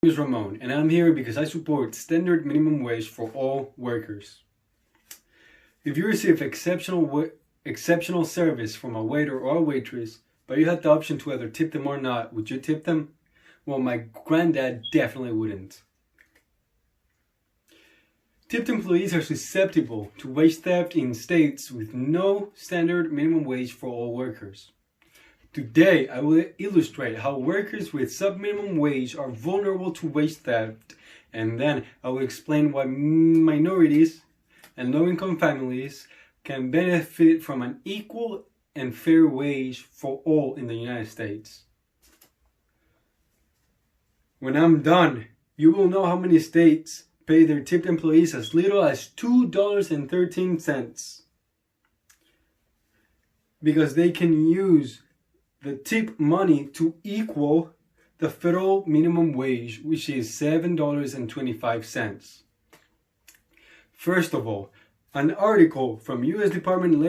Name is Ramon, and I'm here because I support standard minimum wage for all workers. If you receive exceptional service from a waiter or a waitress, but you had the option to either tip them or not, would you tip them? Well, my granddad definitely wouldn't. Tipped employees are susceptible to wage theft in states with no standard minimum wage for all workers. Today, I will illustrate how workers with sub-minimum wage are vulnerable to wage theft, and then I will explain why minorities and low-income families can benefit from an equal and fair wage for all in the United States. When I'm done, you will know how many states pay their tipped employees as little as $2.13, because they can use the tip money to equal the federal minimum wage, which is $7.25. First of all, an article from U.S. Department of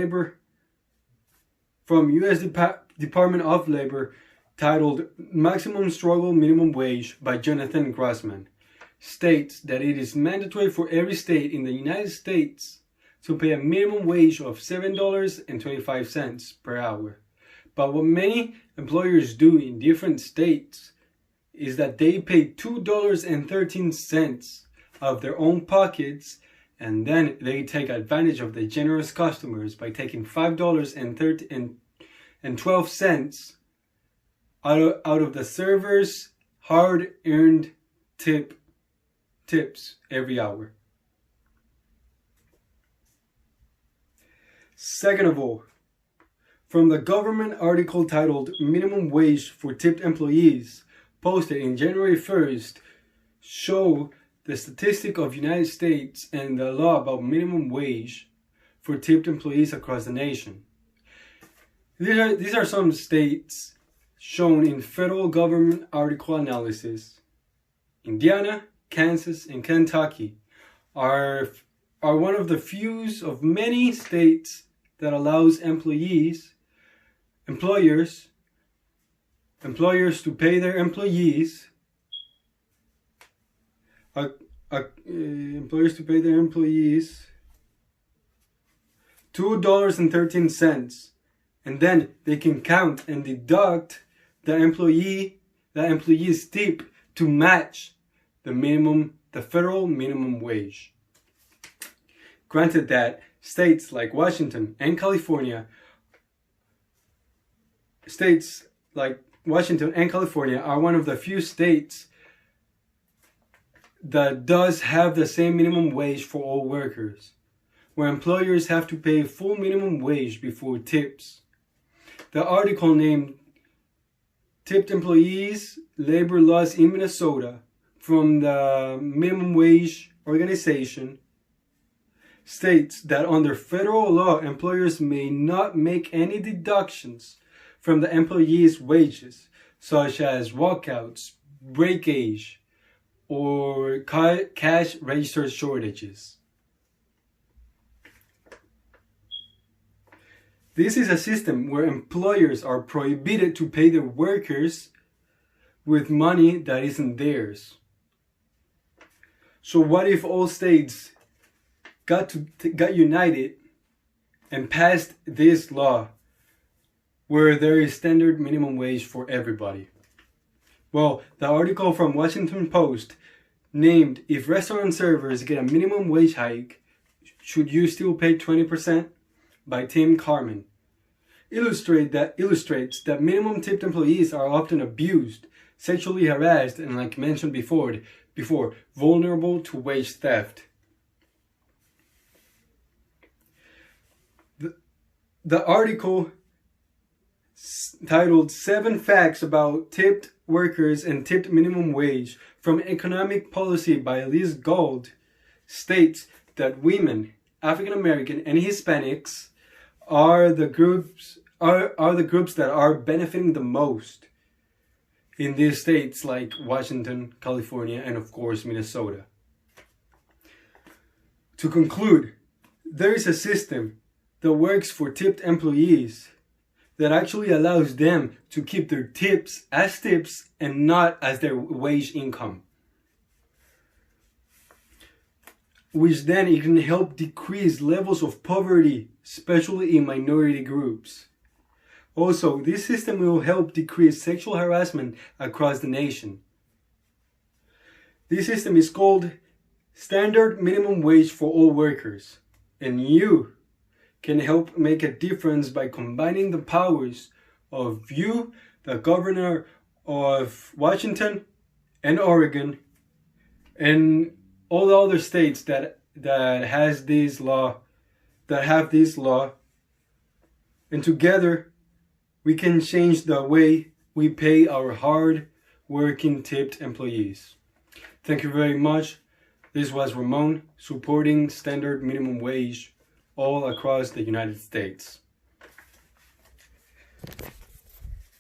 Labor titled Maximum Struggle Minimum Wage by Jonathan Grossman states that it is mandatory for every state in the United States to pay a minimum wage of $7.25 per hour. But what many employers do in different states is that they pay $2.13 out of their own pockets, and then they take advantage of the generous customers by taking $5.12 out of the server's hard-earned tips every hour. Second of all, from the government article titled Minimum Wage for Tipped Employees, posted in January 1st, show the statistic of United States and the law about minimum wage for tipped employees across the nation. These are some states shown in federal government article analysis. Indiana, Kansas, and Kentucky are one of the few of many states that allows employers to pay their employees $2.13, and then they can count and deduct the employee's tip to match the federal minimum wage. Granted that states like Washington and California are one of the few states that does have the same minimum wage for all workers, where employers have to pay full minimum wage before tips. The article named Tipped Employees Labor Laws in Minnesota from the Minimum Wage Organization states that under federal law, employers may not make any deductions from the employee's wages, such as walkouts, breakage, or cash register shortages. This is a system where employers are prohibited to pay their workers with money that isn't theirs. So what if all states got united and passed this law where there is standard minimum wage for everybody? Well, the article from Washington Post named If Restaurant Servers Get a Minimum Wage Hike, Should You Still Pay 20%? By Tim Carman illustrates that minimum tipped employees are often abused, sexually harassed, and, like mentioned before, vulnerable to wage theft. The article titled 7 Facts About Tipped Workers and Tipped Minimum Wage from Economic Policy by Liz Gold states that women, African American, and Hispanics are the groups that are benefiting the most in these states like Washington, California, and of course Minnesota. To conclude, there is a system that works for tipped employees that actually allows them to keep their tips as tips and not as their wage income. which then it can help decrease levels of poverty, especially in minority groups. Also, this system will help decrease sexual harassment across the nation. This system is called Standard Minimum Wage for All Workers, and you can help make a difference by combining the powers of you, the governor of Washington and Oregon, and all the other states that have this law, and together we can change the way we pay our hard-working tipped employees. Thank you very much. This was Ramon supporting standard minimum wage all across the United States.